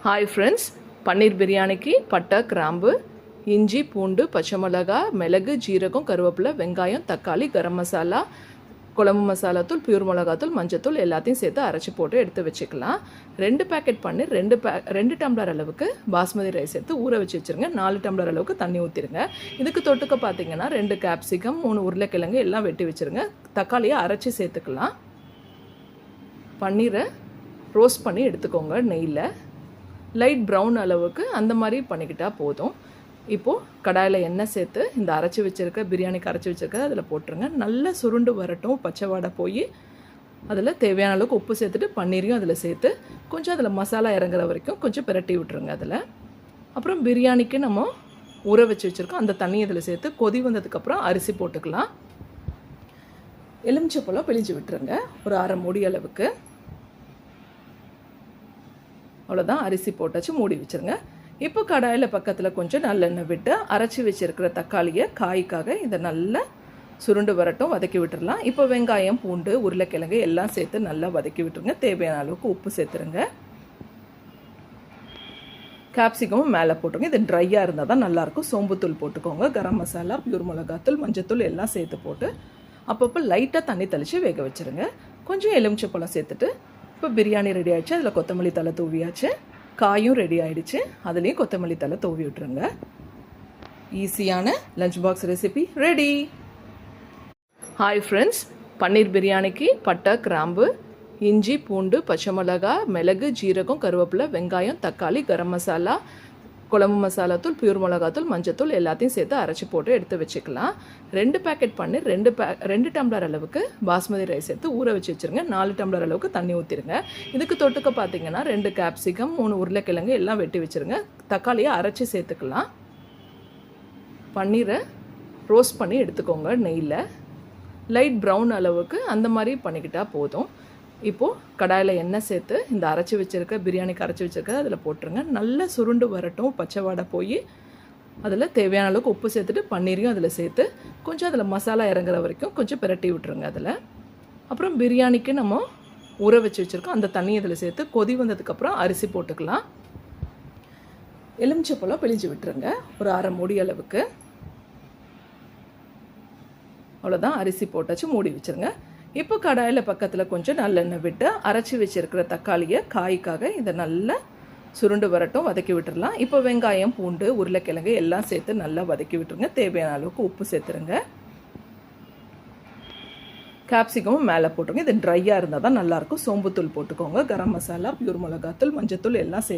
Hi friends, paneer பிரியாணிக்கு பட்டை, கிராம்பு, இஞ்சி, பூண்டு, பச்சை மிளகா, மிளகு, ஜீரகம், கருவேப்பிலை, வெங்காயம், தக்காளி, கரம் மசாலா, குழம்பு மசாலாத்தூள், பியூர் மிளகாத்தூள், மஞ்சத்தூள் எல்லாத்தையும் சேர்த்து அரைச்சி போட்டு எடுத்து வச்சுக்கலாம். 2 பேக்கெட் பன்னீர், 2 டம்ளர் அளவுக்கு பாஸ்மதி ரைஸ் எடுத்து ஊற வச்சு வச்சுருங்க. 4 டம்ளர் அளவுக்கு தண்ணி ஊற்றிடுங்க. இதுக்கு தொட்டுக்க பார்த்தீங்கன்னா 2 கேப்சிகம், 3 உருளைக்கிழங்கு எல்லாம் வெட்டி வச்சுருங்க. தக்காளியை அரைச்சி சேர்த்துக்கலாம். பன்னீரை ரோஸ்ட் பண்ணி எடுத்துக்கோங்க. நெய்யில் லைட் ப்ரௌன் அளவுக்கு அந்த மாதிரி பண்ணிக்கிட்டால் போதும். இப்போது கடாயில் எண்ணெய் சேர்த்து இந்த அரைச்சி வச்சுருக்க பிரியாணிக்கு அரைச்சி வச்சுருக்க அதில் போட்டுருங்க. நல்லா சுருண்டு வரட்டும், பச்சை வாடை போய் அதில் தேவையான அளவுக்கு உப்பு சேர்த்துட்டு பன்னீரையும் அதில் சேர்த்து கொஞ்சம் அதில் மசாலா இறங்குற வரைக்கும் கொஞ்சம் பிரட்டி விட்டுருங்க. அதில் அப்புறம் பிரியாணிக்கு நம்ம ஊற வச்சு வச்சுருக்கோம் அந்த தண்ணி இதில் சேர்த்து கொதி வந்ததுக்கப்புறம் அரிசி போட்டுக்கலாம். எலுமிச்சைப்பழம் பிழிஞ்சு விட்டுருங்க, ஒரு அரை மூடி அளவுக்கு. அவ்வளோதான், அரிசி போட்டாச்சு, மூடி வச்சுருங்க. இப்போ கடாயில் பக்கத்தில் கொஞ்சம் நல்லெண்ணெய் விட்டு அரைச்சி வச்சுருக்கிற தக்காளியை காய்க்காக இதை நல்லா சுருண்டு வரட்டும், வதக்கி விட்டுடலாம். இப்போ வெங்காயம், பூண்டு, உருளைக்கிழங்கு எல்லாம் சேர்த்து நல்லா வதக்கி விட்டுருங்க. தேவையான அளவுக்கு உப்பு சேர்த்துருங்க. கேப்சிகமும் மேலே போட்டுருங்க. இது ட்ரையாக இருந்தால் தான் நல்லாயிருக்கும். சோம்புத்தூள் போட்டுக்கோங்க, கரம் மசாலா, பியூர் மிளகாத்தூள், மஞ்சத்தூள் எல்லாம் சேர்த்து போட்டு அப்பப்போ லைட்டாக தண்ணி தெளித்து வேக வச்சுருங்க. கொஞ்சம் எலுமிச்சைப்பழம் சேர்த்துட்டு இப்போ பிரியாணி ரெடி ஆகிடுச்சு. அதில் கொத்தமல்லி தலை தூவியாச்சு. காயும் ரெடி ஆகிடுச்சு, அதுலேயும் கொத்தமல்லி தலை தூவி விட்டுருங்க. ஈஸியான lunch box recipe ready. Hi friends, paneer பிரியாணிக்கு பட்டை, கிராம்பு, இஞ்சி, பூண்டு, பச்சை மிளகா, மிளகு, ஜீரகம், கருவேப்பிலை, வெங்காயம், தக்காளி, கரம் மசாலா, குழம்பு மசாலாத்தூள், பியூர் மிளகாத்தூள், மஞ்சத்தூள் எல்லாத்தையும் சேர்த்து அரைச்சி போட்டு எடுத்து வச்சுக்கலாம். 2 பேக்கெட் பன்னீர், 2 டம்ளர் அளவுக்கு பாஸ்மதி ரைஸ் எடுத்து ஊற வச்சு வச்சுருங்க. 4 டம்ளர் அளவுக்கு தண்ணி ஊற்றிடுங்க. இதுக்கு தொட்டுக்க பார்த்தீங்கன்னா 2 கேப்சிகம், 3 உருளைக்கிழங்கு எல்லாம் வெட்டி வச்சுருங்க. தக்காளியை அரைச்சி சேர்த்துக்கலாம். பன்னீரை ரோஸ்ட் பண்ணி எடுத்துக்கோங்க. நெய்யில் லைட் ப்ரௌன் அளவுக்கு அந்த மாதிரி பண்ணிக்கிட்டால் போதும். இப்போது கடாயில் எண்ணெய் சேர்த்து இந்த அரைச்சி வச்சுருக்க பிரியாணிக்கு அரைச்சி வச்சுருக்க அதில் போட்டுருங்க. நல்லா சுருண்டு வரட்டும், பச்சை வாடை போய் அதில் தேவையான அளவுக்கு உப்பு சேர்த்துட்டு பன்னீரையும் அதில் சேர்த்து கொஞ்சம் அதில் மசாலா இறங்குற வரைக்கும் கொஞ்சம் பிரட்டி விட்டுருங்க. அதில் அப்புறம் பிரியாணிக்கு நம்ம ஊற வச்சு வச்சுருக்கோம் அந்த தண்ணி இதில் சேர்த்து கொதி வந்ததுக்கப்புறம் அரிசி போட்டுக்கலாம். எலுமிச்சைப்பழம் பிழிஞ்சு விட்டுருங்க, ஒரு அரை மூடி அளவுக்கு. அவ்வளோதான், அரிசி போட்டாச்சு, மூடி வச்சுருங்க. இப்போ கடாயில் பக்கத்தில் கொஞ்சம் நல்லெண்ணெய் விட்டு அரைச்சி வச்சுருக்கிற தக்காளியை காய்க்காக இதை நல்லா சுருண்டு வரட்டும், வதக்கி விட்டுடலாம். இப்போ வெங்காயம், பூண்டு, உருளைக்கிழங்கு எல்லாம் சேர்த்து நல்லா வதக்கி விட்டுருங்க. தேவையான அளவுக்கு உப்பு சேர்த்துருங்க. கேப்சிகமும் மேலே போட்டுருங்க. இது ட்ரையாக இருந்தால் தான் நல்லாயிருக்கும். சோம்புத்தூள் போட்டுக்கோங்க, கரம் மசாலா, பியூர் மிளகாத்தூள், மஞ்சத்தூள் எல்லாம் சேர்த்து